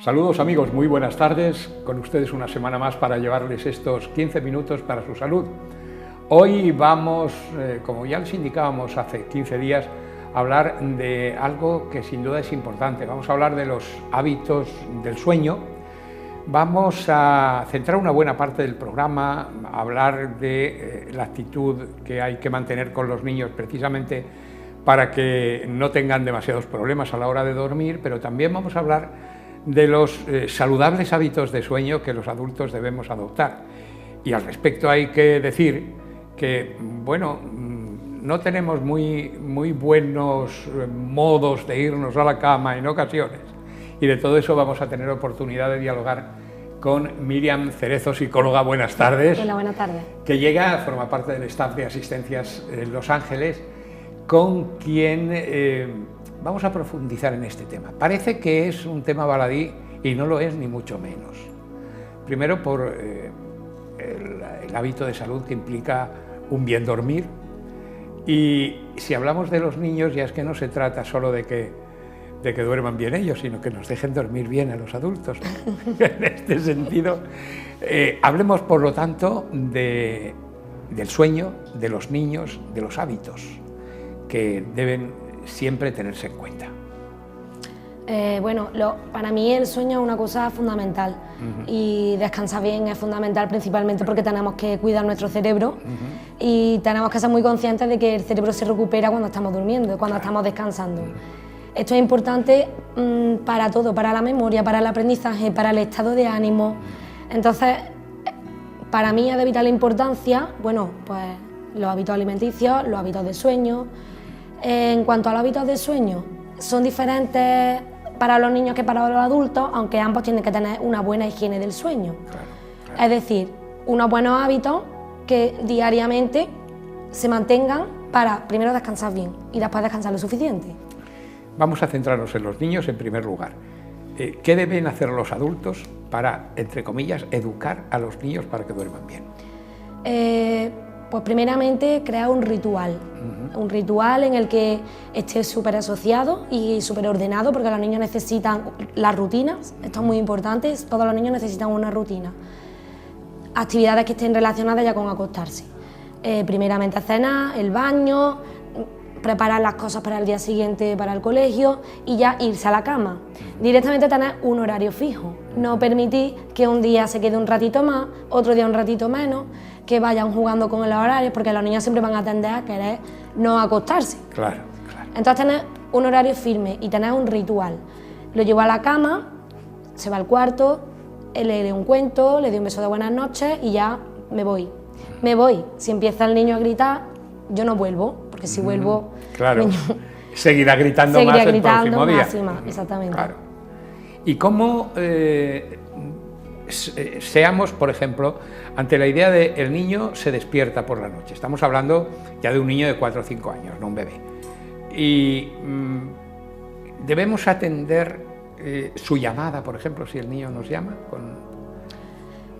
Saludos amigos, muy buenas tardes, con ustedes una semana más para llevarles estos 15 minutos para su salud. Hoy vamos, como ya les indicábamos hace 15 días, a hablar de algo que sin duda es importante. Vamos a hablar de los hábitos del sueño. Vamos a centrar una buena parte del programa, a hablar de la actitud que hay que mantener con los niños precisamente para que no tengan demasiados problemas a la hora de dormir, pero también vamos a hablar de los saludables hábitos de sueño que los adultos debemos adoptar. Y al respecto hay que decir que, bueno, no tenemos muy buenos modos de irnos a la cama en ocasiones, y de todo eso vamos a tener oportunidad de dialogar con Miriam Cerezo, psicóloga. Buenas tardes. Hola, buenas tardes. Que llega, forma parte del staff de asistencias en Los Ángeles, con quien vamos a profundizar en este tema. Parece que es un tema baladí y no lo es ni mucho menos. Primero por el hábito de salud que implica un bien dormir, y si hablamos de los niños ya es que no se trata solo de que duerman bien ellos, sino que nos dejen dormir bien a los adultos, ¿no? En este sentido, hablemos por lo tanto del sueño, de los niños, de los hábitos que deben siempre tenerse en cuenta. Para mí el sueño es una cosa fundamental, y descansar bien es fundamental, principalmente porque tenemos que cuidar nuestro cerebro, y tenemos que ser muy conscientes de que el cerebro se recupera cuando estamos durmiendo, cuando estamos descansando. Esto es importante para todo, para la memoria, para el aprendizaje, para el estado de ánimo. Entonces, para mí es de vital importancia, pues los hábitos alimenticios, los hábitos de sueño. En cuanto a los hábitos de sueño, son diferentes para los niños que para los adultos, aunque ambos tienen que tener una buena higiene del sueño. Claro. Es decir, unos buenos hábitos que diariamente se mantengan para primero descansar bien y después descansar lo suficiente. Vamos a centrarnos en los niños en primer lugar. ¿Qué deben hacer los adultos para, entre comillas, educar a los niños para que duerman bien? Pues primeramente crear un ritual en el que esté súper asociado y súper ordenado, porque los niños necesitan las rutinas, esto es muy importante, todos los niños necesitan una rutina. Actividades que estén relacionadas ya con acostarse. Primeramente cenar, el baño, preparar las cosas para el día siguiente para el colegio y ya irse a la cama. Directamente tener un horario fijo, no permitir que un día se quede un ratito más, otro día un ratito menos, que vayan jugando con el horario, porque los niños siempre van a tender a querer no acostarse. Claro. Entonces tener un horario firme y tener un ritual. Lo llevo a la cama, se va al cuarto, le lee un cuento, le doy un beso de buenas noches y ya me voy. Si empieza el niño a gritar, yo no vuelvo, porque si vuelvo... Claro, el niño seguirá gritando más el próximo día. Más y más, exactamente. Claro. ¿Y cómo seamos, por ejemplo, ante la idea de el niño se despierta por la noche? Estamos hablando ya de un niño de 4 o 5 años, no un bebé. Y debemos atender su llamada, por ejemplo, si el niño nos llama.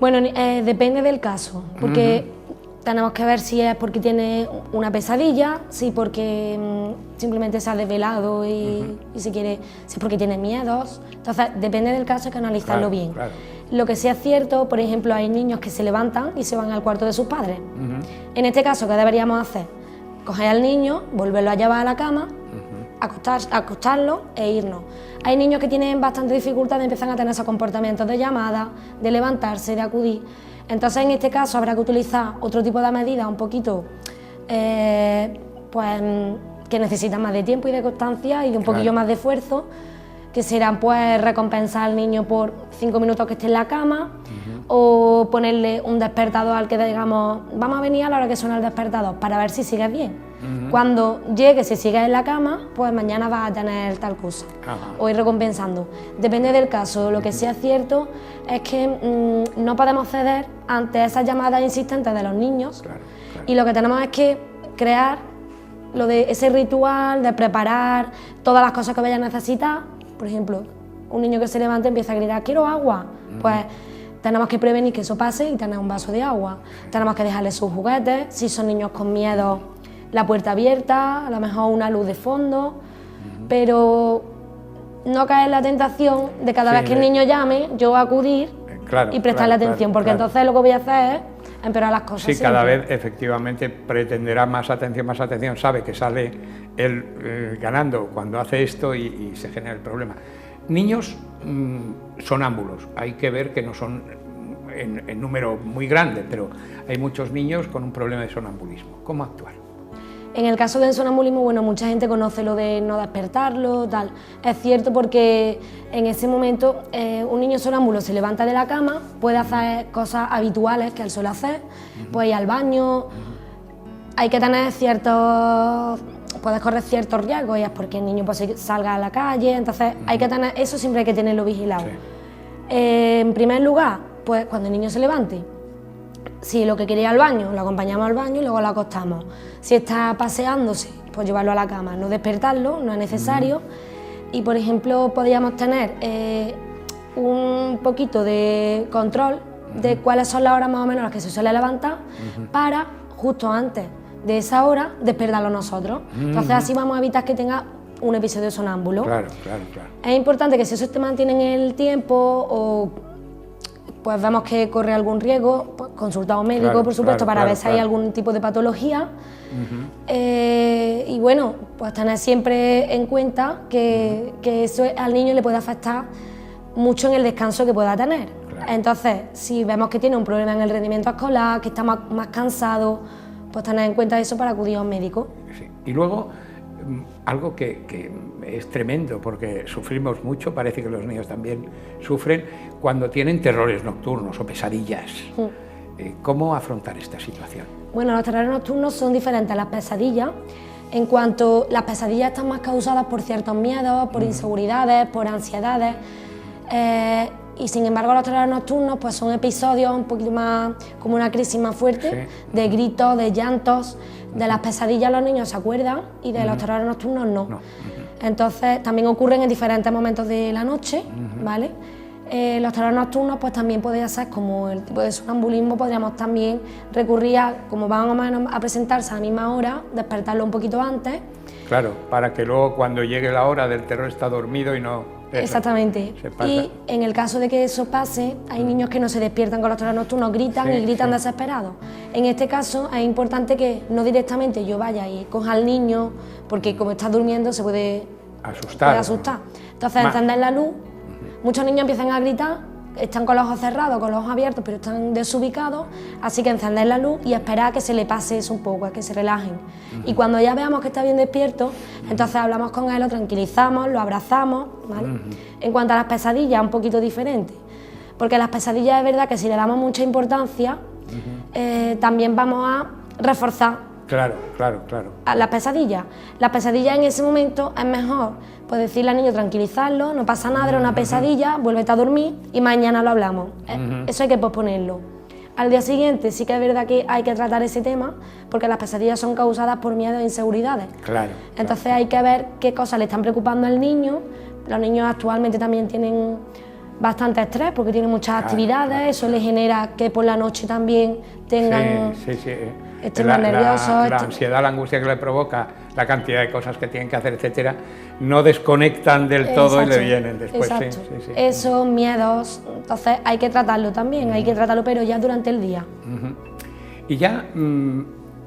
Depende del caso, porque tenemos que ver si es porque tiene una pesadilla, si porque simplemente se ha desvelado y si es porque tiene miedos. Entonces, depende del caso, hay que analizarlo bien. Claro. Lo que sí es cierto, por ejemplo, hay niños que se levantan y se van al cuarto de sus padres. En este caso, ¿qué deberíamos hacer? Coger al niño, volverlo a llevar a la cama, acostarlo e irnos. Hay niños que tienen bastante dificultad de empezar a tener esos comportamientos de llamada, de levantarse, de acudir. Entonces, en este caso, habrá que utilizar otro tipo de medidas un poquito que necesitan más de tiempo y de constancia y de un poquillo más de esfuerzo, que serán recompensar al niño por 5 minutos que esté en la cama, o ponerle un despertador al que digamos, vamos a venir a la hora que suena el despertador para ver si sigues bien. Cuando llegue, si sigues en la cama, pues mañana vas a tener tal cosa, o ir recompensando. Depende del caso. Lo que sí es cierto es que no podemos ceder ante esas llamadas insistentes de los niños, y lo que tenemos es que crear ese ritual de preparar todas las cosas que vaya a necesitar. Por ejemplo, un niño que se levanta y empieza a gritar «quiero agua», pues tenemos que prevenir que eso pase y tener un vaso de agua. Tenemos que dejarle sus juguetes, si son niños con miedo, la puerta abierta, a lo mejor una luz de fondo, pero no caer en la tentación de cada vez que el niño llame, yo acudir y prestarle atención, porque entonces lo que voy a hacer es empeorar las cosas. Sí, siempre. Cada vez efectivamente pretenderá más atención, sabe que sale él ganando cuando hace esto y se genera el problema. Niños sonámbulos, hay que ver que no son en número muy grande, pero hay muchos niños con un problema de sonambulismo. ¿Cómo actuar? En el caso del sonambulismo, bueno, mucha gente conoce lo de no despertarlo, tal. Es cierto porque en ese momento un niño sonámbulo se levanta de la cama, puede hacer cosas habituales que él suele hacer, puede ir al baño, hay que tener ciertos... puedes correr ciertos riesgos y es porque el niño pues, salga a la calle, entonces hay que tener, eso siempre hay que tenerlo vigilado. Sí. En primer lugar, pues cuando el niño se levante, si lo que quiere ir al baño, lo acompañamos al baño y luego lo acostamos. Si está paseándose, pues llevarlo a la cama, no despertarlo, no es necesario. Y por ejemplo, podríamos tener un poquito de control de cuáles son las horas más o menos a las que se suele levantar para, justo antes de esa hora, despertarlo nosotros. Entonces así vamos a evitar que tenga un episodio sonámbulo. Claro. Es importante que si eso te mantiene en el tiempo o pues vemos que corre algún riesgo, pues consultar a un médico, por supuesto, para ver si hay algún tipo de patología. Y bueno, pues tener siempre en cuenta que eso al niño le puede afectar mucho en el descanso que pueda tener. Entonces, si vemos que tiene un problema en el rendimiento escolar, que está más cansado, pues tener en cuenta eso para acudir a un médico. Sí. Y luego, algo que es tremendo, porque sufrimos mucho, parece que los niños también sufren, cuando tienen terrores nocturnos o pesadillas. ¿Cómo afrontar esta situación? Bueno, los terrores nocturnos son diferentes a las pesadillas, en cuanto las pesadillas están más causadas por ciertos miedos, por inseguridades, por ansiedades, y sin embargo los terrores nocturnos pues son episodios un poquito más, como una crisis más fuerte, de gritos, de llantos. De las pesadillas los niños se acuerdan y de los terrores nocturnos no. Entonces también ocurren en diferentes momentos de la noche, ¿vale? Los terrores nocturnos pues también podría ser como el tipo de sonambulismo, podríamos también recurrir a, como van más o menos a presentarse a la misma hora, despertarlo un poquito antes. Claro, para que luego cuando llegue la hora del terror está dormido y no... Exactamente. Y en el caso de que eso pase, hay niños que no se despiertan con los terrores nocturnos, gritan y gritan desesperados. En este caso es importante que no directamente yo vaya y coja al niño, porque como está durmiendo se puede asustar. Entonces encender la luz, muchos niños empiezan a gritar, están con los ojos cerrados, con los ojos abiertos, pero están desubicados, así que encender la luz y esperar a que se le pase eso un poco, a que se relajen. Y cuando ya veamos que está bien despierto, entonces hablamos con él, lo tranquilizamos, lo abrazamos, ¿vale? En cuanto a las pesadillas, un poquito diferente, porque las pesadillas es verdad que si le damos mucha importancia, también vamos a reforzar a las pesadillas. Las pesadillas en ese momento es mejor pues decirle al niño, tranquilizarlo, no pasa nada, era una pesadilla, vuélvete a dormir y mañana lo hablamos. Eso hay que posponerlo. Al día siguiente sí que es verdad que hay que tratar ese tema, porque las pesadillas son causadas por miedos e inseguridades. Entonces hay que ver qué cosas le están preocupando al niño. Los niños actualmente también tienen bastante estrés porque tienen muchas actividades, eso les genera que por la noche también tengan... estén más nerviosos. La ansiedad, la angustia que le provoca, la cantidad de cosas que tienen que hacer, etcétera, no desconectan del todo y le vienen después. Esos miedos, entonces hay que tratarlo también, hay que tratarlo, pero ya durante el día. Y ya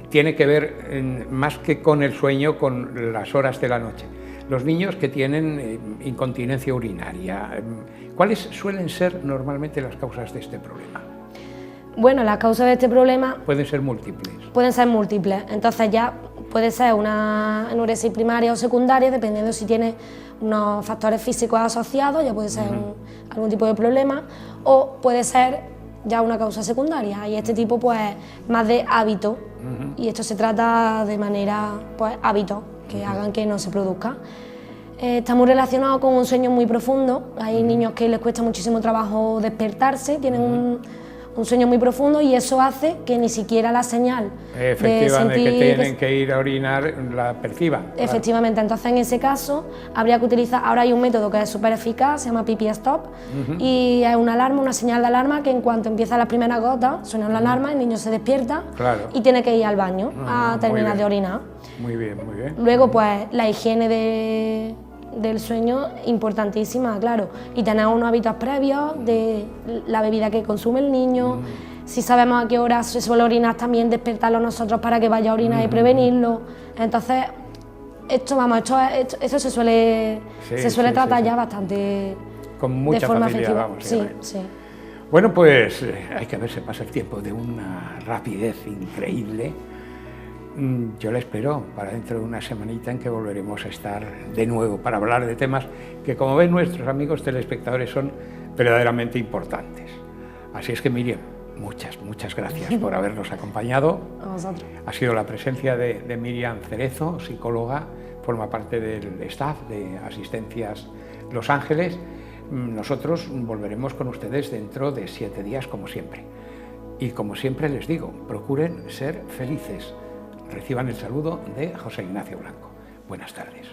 tiene que ver más que con el sueño, con las horas de la noche. Los niños que tienen incontinencia urinaria, ¿cuáles suelen ser normalmente las causas de este problema? Bueno, las causas de este problema... Pueden ser múltiples. Pueden ser múltiples, entonces ya puede ser una enuresis primaria o secundaria, dependiendo si tiene unos factores físicos asociados, ya puede ser algún tipo de problema, o puede ser ya una causa secundaria, y este tipo pues más de hábito, y esto se trata de manera, pues hábitos que hagan que no se produzca. Está muy relacionado con un sueño muy profundo, hay niños que les cuesta muchísimo trabajo despertarse, tienen un sueño muy profundo y eso hace que ni siquiera la señal de sentir que tienen que ir a orinar la perciban. Efectivamente, entonces en ese caso habría que utilizar, ahora hay un método que es súper eficaz, se llama Pipí Stop, y es una alarma, una señal de alarma que en cuanto empieza las primeras gotas, suena la alarma, el niño se despierta y tiene que ir al baño a terminar de orinar. Muy bien, muy bien. Luego pues la higiene del sueño importantísima, claro, y tener unos hábitos previos de la bebida que consume el niño, si sabemos a qué hora se suele orinar, también despertarlo nosotros para que vaya a orinar y prevenirlo. Entonces, eso se suele tratar ya bastante con mucha de forma facilidad, efectiva. vamos, Sí, sí. Bueno, pues hay que ver, se pasa el tiempo de una rapidez increíble. Yo le espero para dentro de una semanita en que volveremos a estar de nuevo para hablar de temas que, como ven nuestros amigos telespectadores, son verdaderamente importantes. Así es que, Miriam, muchas gracias por habernos acompañado. A vosotros. Ha sido la presencia de Miriam Cerezo, psicóloga, forma parte del staff de Asistencias Los Ángeles. Nosotros volveremos con ustedes dentro de 7 días, como siempre. Y como siempre les digo, procuren ser felices. Reciban el saludo de José Ignacio Blanco. Buenas tardes.